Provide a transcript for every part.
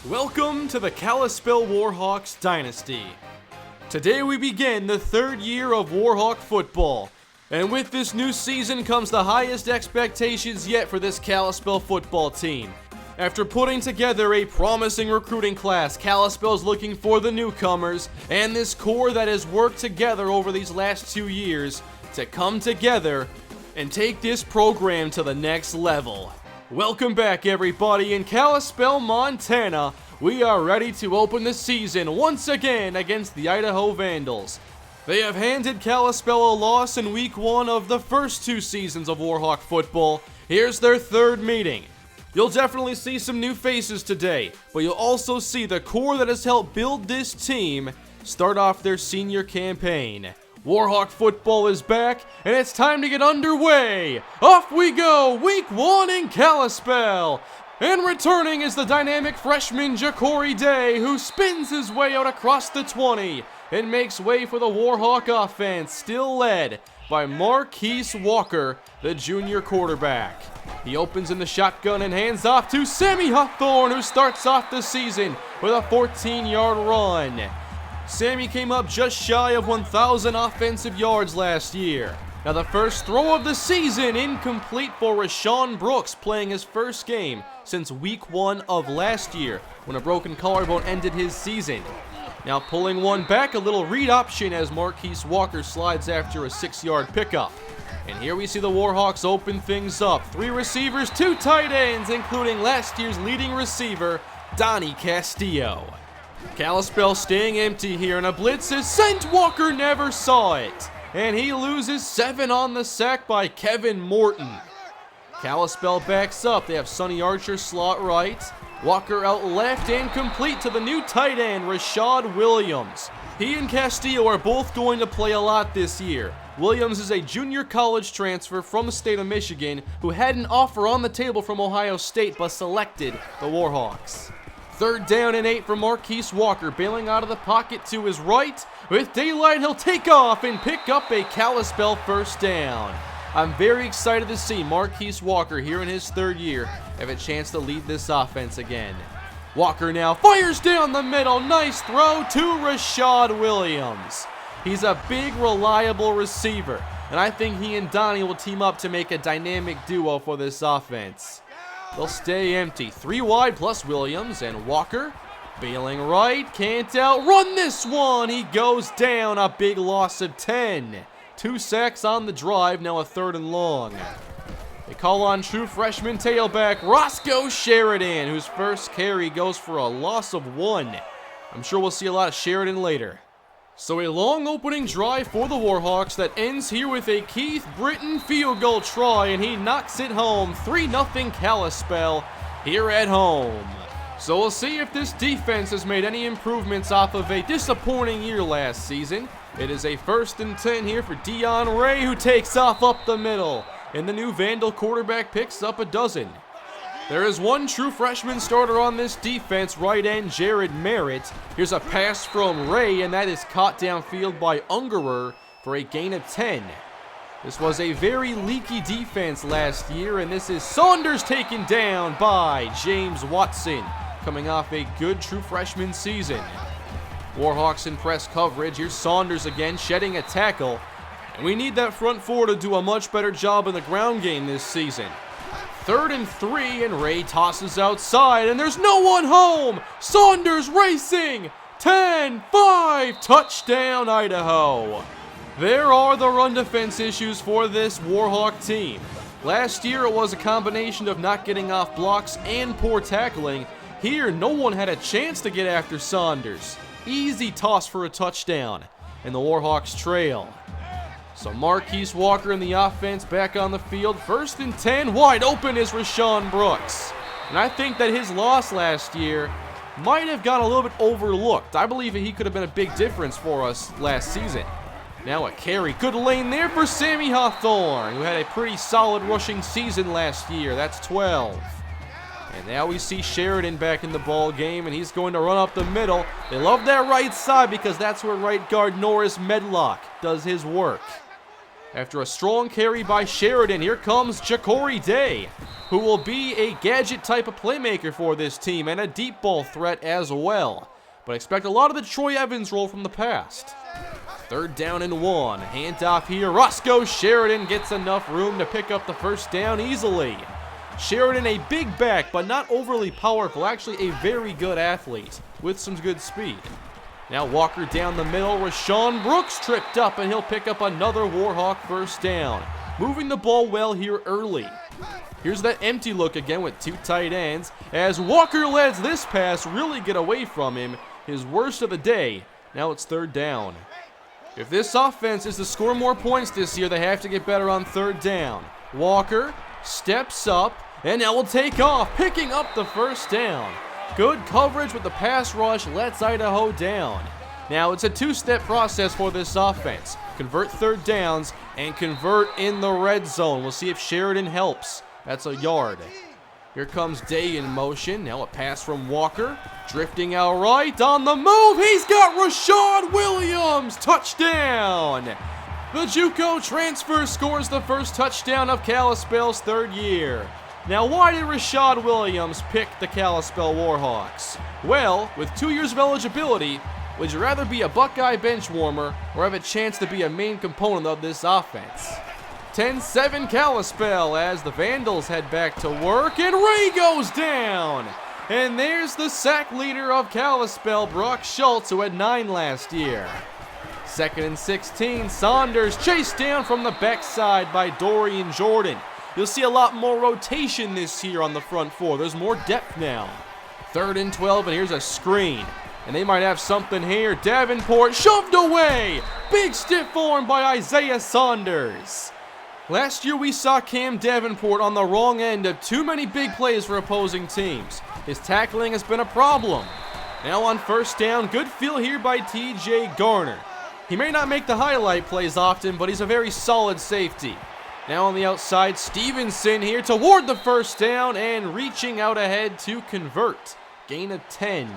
Welcome to the Kalispell Warhawks Dynasty. Today we begin the third year of Warhawk football, and with this new season comes the highest expectations yet for this Kalispell football team. After putting together a promising recruiting class, Kalispell is looking for the newcomers and this core that has worked together over these last 2 years to come together and take this program to the next level. Welcome back, everybody. In Kalispell, Montana, we are ready to open the season once again against the IDAHO Vandals. They have handed Kalispell a loss in week 1 of the first 2 seasons of Warhawk football. Here's their third meeting. You'll definitely see some new faces today, but you'll also see the core that has helped build this team start off their senior campaign. Warhawk football is back, and it's time to get underway. Off we go, week 1 in Kalispell. And returning is the dynamic freshman Ja'Cory Day, who spins his way out across the 20 and makes way for the Warhawk offense, still led by Marquise Walker, the junior quarterback. He opens in the shotgun and hands off to Sammy Hawthorne, who starts off the season with a 14-yard run. Sammy came up just shy of 1,000 offensive yards last year. Now the first throw of the season, incomplete for Rashawn Brooks, playing his first game since week 1 of last year, when a broken collarbone ended his season. Now pulling one back, a little read option as Marquise Walker slides after a 6-yard pickup. And here we see the Warhawks open things up. 3 receivers, 2 tight ends, including last year's leading receiver, Donnie Castillo. Kalispell staying empty here, and a blitz is sent. Walker never saw it, and he loses 7 on the sack by Kevin Morton. Kalispell backs up. They have Sonny Archer slot right, Walker out left, and complete to the new tight end, Rashad Williams. He and Castillo are both going to play a lot this year. Williams is a junior college transfer from the state of Michigan who had an offer on the table from Ohio State but selected the Warhawks. 3rd down and 8 for Marquise Walker, bailing out of the pocket to his right. With daylight, he'll take off and pick up a Kalispell first down. I'm very excited to see Marquise Walker here in his 3rd year have a chance to lead this offense again. Walker now fires down the middle. Nice throw to Rashad Williams. He's a big, reliable receiver, and I think he and Donnie will team up to make a dynamic duo for this offense. They'll stay empty. 3 wide plus Williams, and Walker bailing right, can't outrun this one. He goes down, a big loss of 10. 2 sacks on the drive, now a 3rd and long. They call on true freshman tailback Roscoe Sheridan, whose first carry goes for a loss of 1. I'm sure we'll see a lot of Sheridan later. So a long opening drive for the Warhawks that ends here with a Keith Britton field goal try, and he knocks it home. 3-0 Kalispell here at home. So we'll see if this defense has made any improvements off of a disappointing year last season. It is a 1st and 10 here for Dion Ray, who takes off up the middle, and the new Vandal quarterback picks up a dozen. There is one true freshman starter on this defense, right end Jared Merritt. Here's a pass from Ray, and that is caught downfield by Ungerer for a gain of 10. This was a very leaky defense last year, and this is Saunders taken down by James Watson, coming off a good true freshman season. Warhawks in press coverage. Here's Saunders again, shedding a tackle. And we need that front 4 to do a much better job in the ground game this season. 3rd and 3, and Ray tosses outside, and there's no one home. Saunders racing. 10-5, touchdown Idaho. There are the run defense issues for this Warhawk team. Last year it was a combination of not getting off blocks and poor tackling. Here no one had a chance to get after Saunders. Easy toss for a touchdown, and the Warhawks trail. So Marquise Walker in the offense back on the field. 1st and 10, wide open is Rashawn Brooks. And I think that his loss last year might have gone a little bit overlooked. I believe that he could have been a big difference for us last season. Now a carry. Good lane there for Sammy Hawthorne, who had a pretty solid rushing season last year. That's 12. And now we see Sheridan back in the ball game, and he's going to run up the middle. They love that right side because that's where right guard Norris Medlock does his work. After a strong carry by Sheridan, here comes Ja'Cory Day, who will be a gadget type of playmaker for this team and a deep ball threat as well. But expect a lot of the Troy Evans role from the past. 3rd down and 1. Handoff here. Roscoe Sheridan gets enough room to pick up the first down easily. Sheridan, a big back, but not overly powerful. Actually, a very good athlete with some good speed. Now Walker down the middle. Rashawn Brooks tripped up, and he'll pick up another Warhawk first down. Moving the ball well here early. Here's that empty look again with 2 tight ends, as Walker lets this pass really get away from him. His worst of the day. Now it's 3rd down. If this offense is to score more points this year, they have to get better on 3rd down. Walker steps up, and now will take off, picking up the first down. Good coverage with the pass rush lets Idaho down. Now it's a 2-step process for this offense. Convert 3rd downs and convert in the red zone. We'll see if Sheridan helps. That's a yard. Here comes Day in motion. Now a pass from Walker. Drifting out right on the move. He's got Rashad Williams. Touchdown. The JUCO transfer scores the first touchdown of Kalispell's 3rd year. Now, why did Rashad Williams pick the Kalispell Warhawks? Well, with 2 years of eligibility, would you rather be a Buckeye bench warmer or have a chance to be a main component of this offense? 10-7 Kalispell as the Vandals head back to work, and Ray goes down. And there's the sack leader of Kalispell, Brock Schultz, who had 9 last year. 2nd and 16, Saunders chased down from the backside by Dorian Jordan. You'll see a lot more rotation this year on the front 4. There's more depth now. 3rd and 12, and here's a screen. And they might have something here. Davenport shoved away. Big stiff arm by Isaiah Saunders. Last year we saw Cam Davenport on the wrong end of too many big plays for opposing teams. His tackling has been a problem. Now on 1st down, good feel here by TJ Garner. He may not make the highlight plays often, but he's a very solid safety. Now on the outside, Stevenson here toward the first down and reaching out ahead to convert. Gain of 10.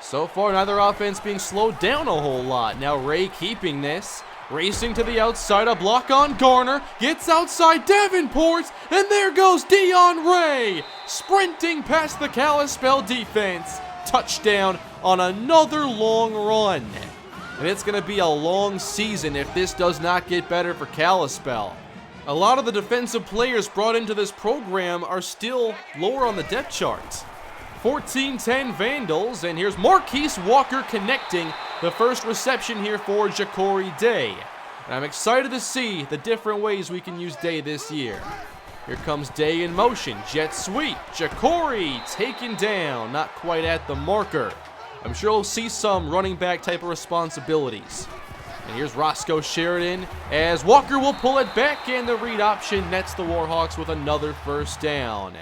So far, neither offense being slowed down a whole lot. Now Ray keeping this. Racing to the outside, a block on Garner. Gets outside Davenport, and there goes Dion Ray. Sprinting past the Kalispell defense. Touchdown on another long run. And it's going to be a long season if this does not get better for Kalispell. A lot of the defensive players brought into this program are still lower on the depth chart. 14-10 Vandals, and here's Marquise Walker connecting the first reception here for Ja'Cory Day. And I'm excited to see the different ways we can use Day this year. Here comes Day in motion, jet sweep, Ja'Cory taken down, not quite at the marker. I'm sure we'll see some running back type of responsibilities. And here's Roscoe Sheridan as Walker will pull it back, and the read option nets the Warhawks with another first down.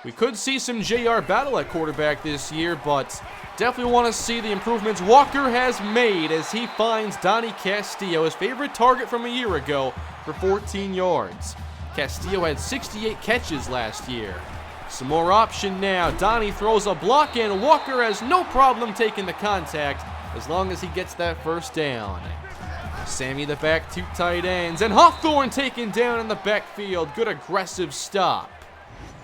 We could see some JR battle at quarterback this year, but definitely want to see the improvements Walker has made as he finds Donnie Castillo, his favorite target from a year ago, for 14 yards. Castillo had 68 catches last year. Some more option now. Donnie throws a block, and Walker has no problem taking the contact as long as he gets that first down. Sammy the back, 2 tight ends, and Hawthorne taken down in the backfield. Good aggressive stop.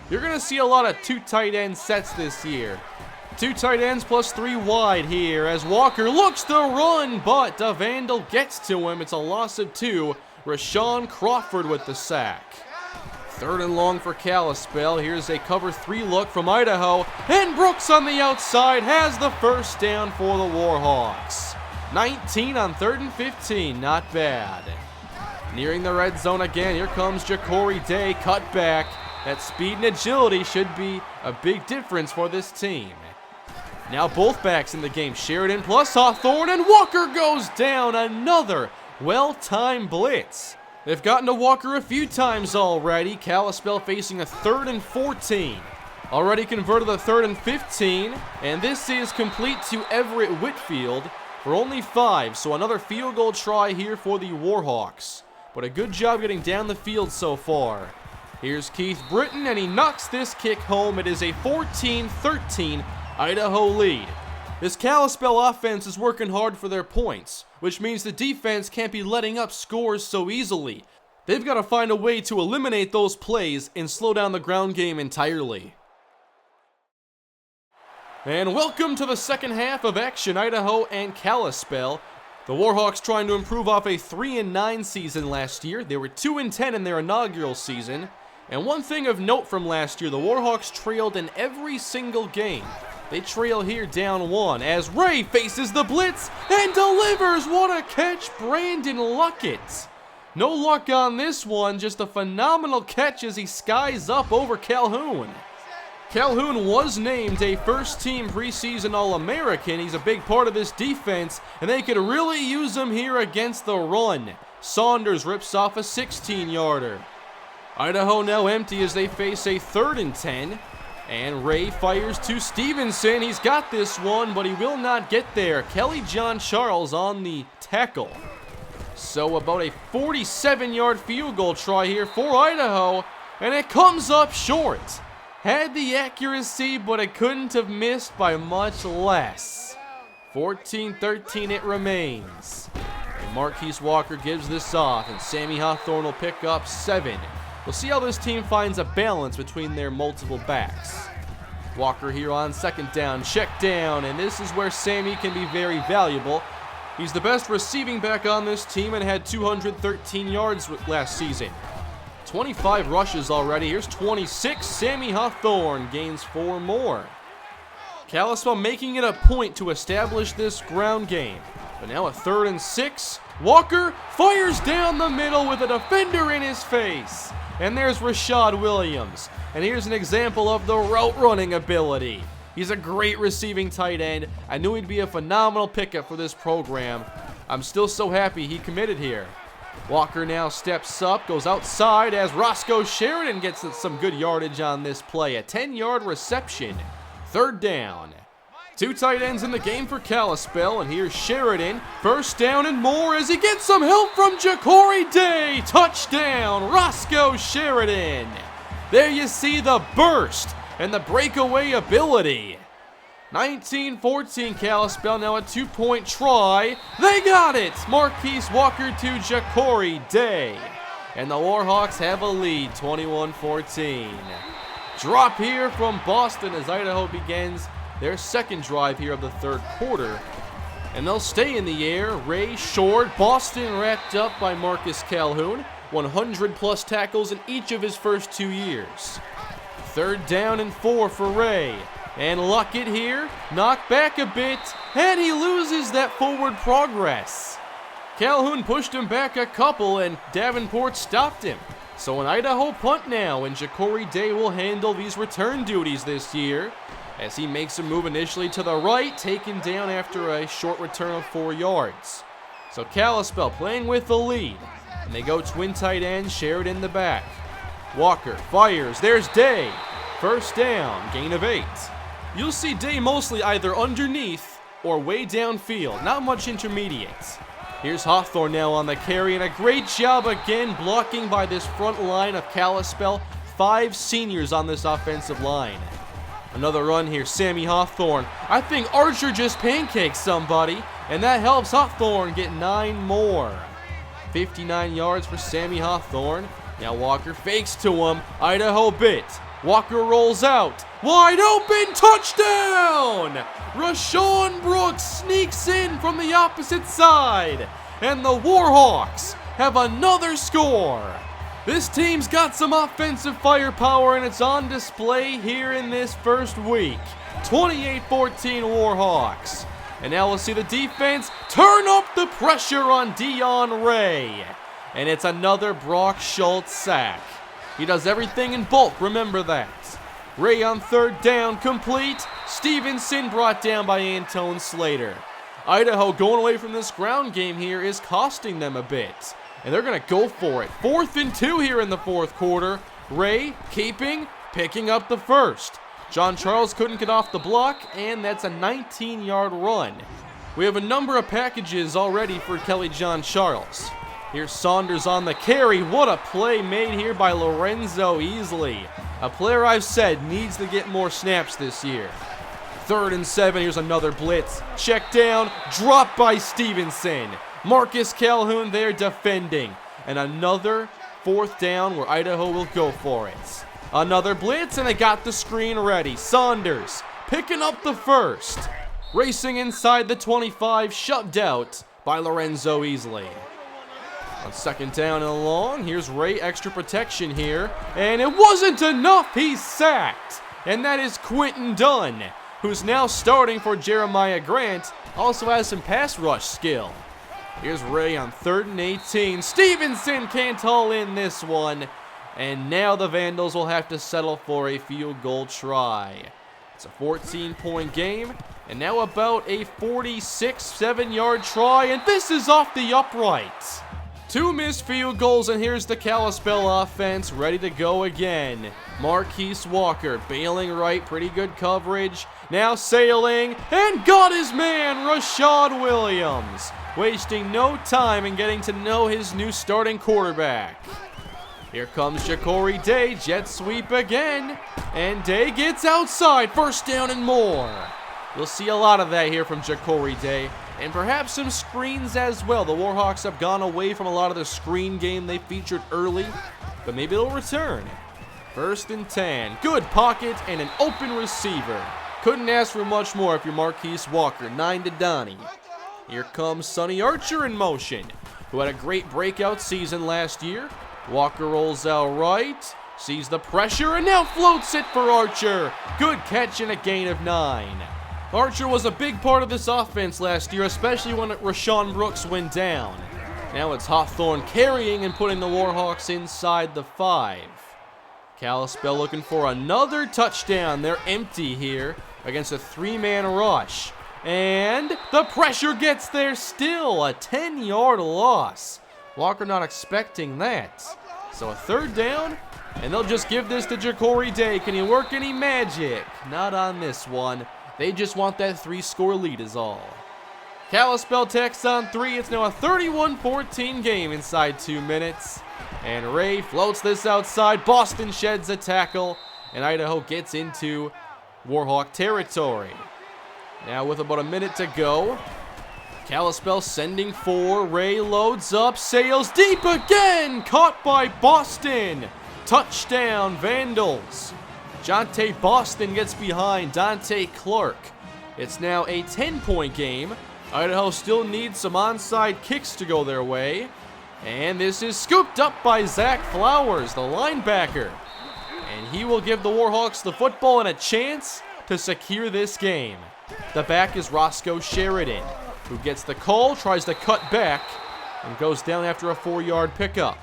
You're going to see a lot of 2 tight end sets this year. 2 tight ends plus 3 wide here as Walker looks to run, but the Vandal gets to him. It's a loss of 2. Rashawn Crawford with the sack. 3rd and long for Kalispell. Here's a cover 3 look from Idaho, and Brooks on the outside has the first down for the Warhawks. 19 on 3rd and 15, not bad. Nearing the red zone again, here comes Ja'Cory Day, cut back. That speed and agility should be a big difference for this team. Now both backs in the game, Sheridan plus Hawthorne, and Walker goes down. Another well-timed blitz. They've gotten to Walker a few times already. Kalispell facing a 3rd and 14. Already converted a 3rd and 15, and this is complete to Everett Whitfield for only 5, so another field goal try here for the Warhawks. But a good job getting down the field so far. Here's Keith Britton, and he knocks this kick home. It is a 14-13 Idaho lead. This Kalispell offense is working hard for their points, which means the defense can't be letting up scores so easily. They've got to find a way to eliminate those plays and slow down the ground game entirely. And welcome to the second half of action, Idaho and Kalispell. The Warhawks trying to improve off a 3-9 season last year. They were 2-10 in their inaugural season. And one thing of note from last year, the Warhawks trailed in every single game. They trail here down 1 as Ray faces the blitz and delivers. What a catch, Brandon Luckett. No luck on this one, just a phenomenal catch as he skies up over Calhoun. Calhoun was named a first-team preseason All-American. He's a big part of this defense, and they could really use him here against the run. Saunders rips off a 16-yarder. Idaho now empty as they face a 3rd and 10. And Ray fires to Stevenson. He's got this one, but he will not get there. Kelly John Charles on the tackle. So about a 47-yard field goal try here for Idaho, and it comes up short. Had the accuracy, but it couldn't have missed by much less. 14-13 it remains. And Marquise Walker gives this off, and Sammy Hawthorne will pick up 7. We'll see how this team finds a balance between their multiple backs. Walker here on 2nd down, check down, and this is where Sammy can be very valuable. He's the best receiving back on this team and had 213 yards last season. 25 rushes already. Here's 26. Sammy Hawthorne gains 4 more. Kalispell making it a point to establish this ground game. But now a 3rd and 6. Walker fires down the middle with a defender in his face. And there's Rashad Williams. And here's an example of the route running ability. He's a great receiving tight end. I knew he'd be a phenomenal pickup for this program. I'm still so happy he committed here. Walker now steps up, goes outside as Roscoe Sheridan gets some good yardage on this play. A 10-yard reception. 3rd down. 2 tight ends in the game for Kalispell, and here's Sheridan. 1st down and more as he gets some help from Ja'Cory Day. Touchdown, Roscoe Sheridan. There you see the burst and the breakaway ability. 19-14 Kalispell, now a 2-point try. They got it! Marquise Walker to Ja'Cory Day. And the Warhawks have a lead, 21-14. Drop here from Boston as Idaho begins their 2nd drive here of the 3rd quarter. And they'll stay in the air. Ray short. Boston wrapped up by Marcus Calhoun. 100-plus tackles in each of his first 2 years. 3rd down and 4 for Ray. And Luckett here, knocked back a bit, and he loses that forward progress. Calhoun pushed him back a couple, and Davenport stopped him. So an Idaho punt now, and Ja'Cory Day will handle these return duties this year, as he makes a move initially to the right, taken down after a short return of 4 yards. So Kalispell playing with the lead, and they go twin tight end, Sheridan in the back. Walker fires, there's Day. 1st down, gain of 8. You'll see Day mostly either underneath or way downfield, not much intermediate. Here's Hawthorne now on the carry, and a great job again blocking by this front line of Kalispell. 5 seniors on this offensive line. Another run here, Sammy Hawthorne. I think Archer just pancaked somebody, and that helps Hawthorne get 9 more. 59 yards for Sammy Hawthorne. Now Walker fakes to him. Idaho bit. Walker rolls out. Wide open, touchdown! Rashawn Brooks sneaks in from the opposite side. And the Warhawks have another score. This team's got some offensive firepower, and it's on display here in this first week. 28-14 Warhawks. And now we'll see the defense turn up the pressure on Dion Ray. And it's another Brock Schultz sack. He does everything in bulk, remember that. Ray on 3rd down, complete. Stevenson brought down by Antone Slater. Idaho going away from this ground game here is costing them a bit. And they're going to go for it. 4th and 2 here in the 4th quarter. Ray keeping, picking up the 1st. John Charles couldn't get off the block, and that's a 19-yard run. We have a number of packages already for Kelly John Charles. Here's Saunders on the carry. What a play made here by Lorenzo Easley. A player I've said needs to get more snaps this year. 3rd and 7, here's another blitz. Check down, dropped by Stevenson. Marcus Calhoun there defending. And another 4th down where Idaho will go for it. Another blitz, and they got the screen ready. Saunders picking up the 1st. Racing inside the 25, shoved out by Lorenzo Easley. On 2nd down and long, here's Ray, extra protection here. And it wasn't enough, he's sacked. And that is Quentin Dunn, who's now starting for Jeremiah Grant. Also has some pass rush skill. Here's Ray on 3rd and 18. Stevenson can't haul in this one. And now the Vandals will have to settle for a field goal try. It's a 14-point game. And now about a 46-7-yard try. And this is off the upright. 2 missed field goals, and here's the Kalispell offense ready to go again. Marquise Walker bailing right, pretty good coverage. Now sailing, and got his man, Rashad Williams. Wasting no time in getting to know his new starting quarterback. Here comes Ja'Cory Day, jet sweep again. And Day gets outside, 1st down and more. You'll see a lot of that here from Ja'Cory Day. And perhaps some screens as well. The Warhawks have gone away from a lot of the screen game they featured early, but maybe they'll return. 1st and 10. Good pocket and an open receiver. Couldn't ask for much more if you're Marquise Walker. 9 to Donnie. Here comes Sonny Archer in motion, who had a great breakout season last year. Walker rolls out right, sees the pressure, and now floats it for Archer. Good catch and a gain of 9. Archer was a big part of this offense last year, especially when Rashawn Brooks went down. Now it's Hawthorne carrying and putting the Warhawks inside the 5. Kalispell looking for another touchdown. They're empty here against a 3-man rush. And the pressure gets there still. A 10-yard loss. Walker not expecting that. So a 3rd down, and they'll just give this to Ja'Cory Day. Can he work any magic? Not on this one. They just want that 3-score lead is all. Kalispell takes on 3. It's now a 31-14 game inside 2 minutes. And Ray floats this outside. Boston sheds a tackle. And Idaho gets into Warhawk territory. Now with about a minute to go, Kalispell sending 4. Ray loads up, sails deep again. Caught by Boston. Touchdown, Vandals. Jonte Boston gets behind Dante Clark. It's now a 10-point game. Idaho still needs some onside kicks to go their way. And this is scooped up by Zach Flowers, the linebacker. And he will give the Warhawks the football and a chance to secure this game. The back is Roscoe Sheridan, who gets the call, tries to cut back, and goes down after a 4-yard pickup.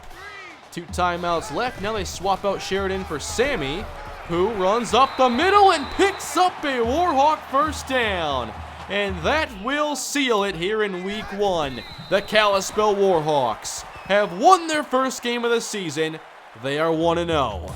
2 timeouts left. Now they swap out Sheridan for Sammy, who runs up the middle and picks up a Warhawk 1st down. And that will seal it here in week 1. The Kalispell Warhawks have won their first game of the season. They are 1-0.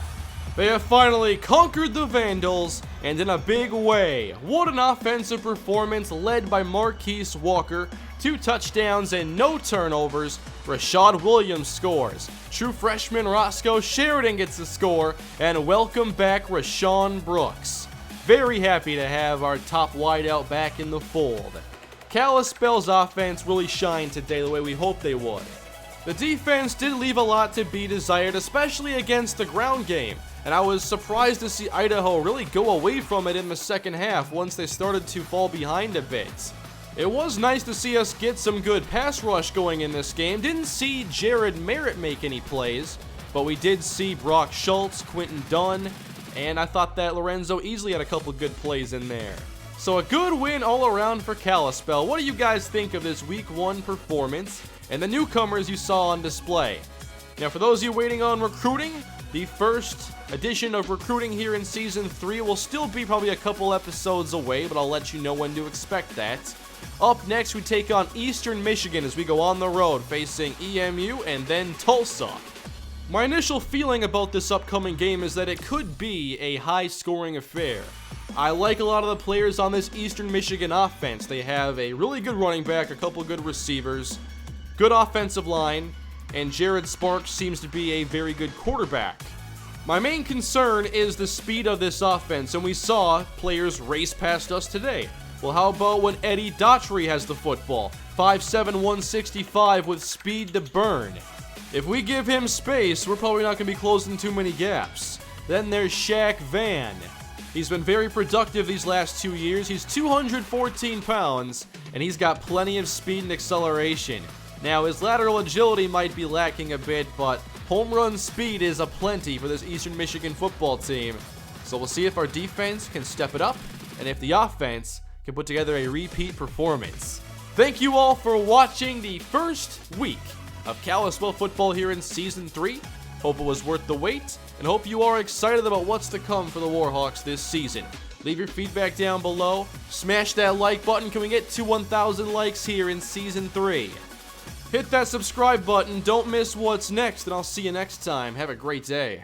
They have finally conquered the Vandals, and in a big way. What an offensive performance led by Marquise Walker. 2 touchdowns and no turnovers. Rashad Williams scores. True freshman Roscoe Sheridan gets the score. And welcome back Rashawn Brooks. Very happy to have our top wideout back in the fold. Kalispell's offense really shined today the way we hoped they would. The defense did leave a lot to be desired, especially against the ground game. And I was surprised to see Idaho really go away from it in the second half once they started to fall behind a bit. It was nice to see us get some good pass rush going in this game. Didn't see Jared Merritt make any plays, but we did see Brock Schultz, Quentin Dunn, and I thought that Lorenzo Easley had a couple good plays in there. So a good win all around for Kalispell. What do you guys think of this week 1 performance and the newcomers you saw on display? Now for those of you waiting on recruiting, the first edition of recruiting here in Season 3 will still be probably a couple episodes away, but I'll let you know when to expect that. Up next, we take on Eastern Michigan as we go on the road, facing EMU and then Tulsa. My initial feeling about this upcoming game is that it could be a high-scoring affair. I like a lot of the players on this Eastern Michigan offense. They have a really good running back, a couple good receivers, good offensive line, and Jared Sparks seems to be a very good quarterback. My main concern is the speed of this offense, and we saw players race past us today. Well, how about when Eddie Daughtry has the football? 5'7", 165 with speed to burn. If we give him space, we're probably not going to be closing too many gaps. Then there's Shaq Van. He's been very productive these last 2 years. He's 214 pounds, and he's got plenty of speed and acceleration. Now, his lateral agility might be lacking a bit, but home run speed is aplenty for this Eastern Michigan football team. So we'll see if our defense can step it up, and if the offense can put together a repeat performance. Thank you all for watching the first week of Kalispell football here in Season 3. Hope it was worth the wait, and hope you are excited about what's to come for the Warhawks this season. Leave your feedback down below. Smash that like button. Can we get to 1,000 likes here in Season 3? Hit that subscribe button. Don't miss what's next, and I'll see you next time. Have a great day.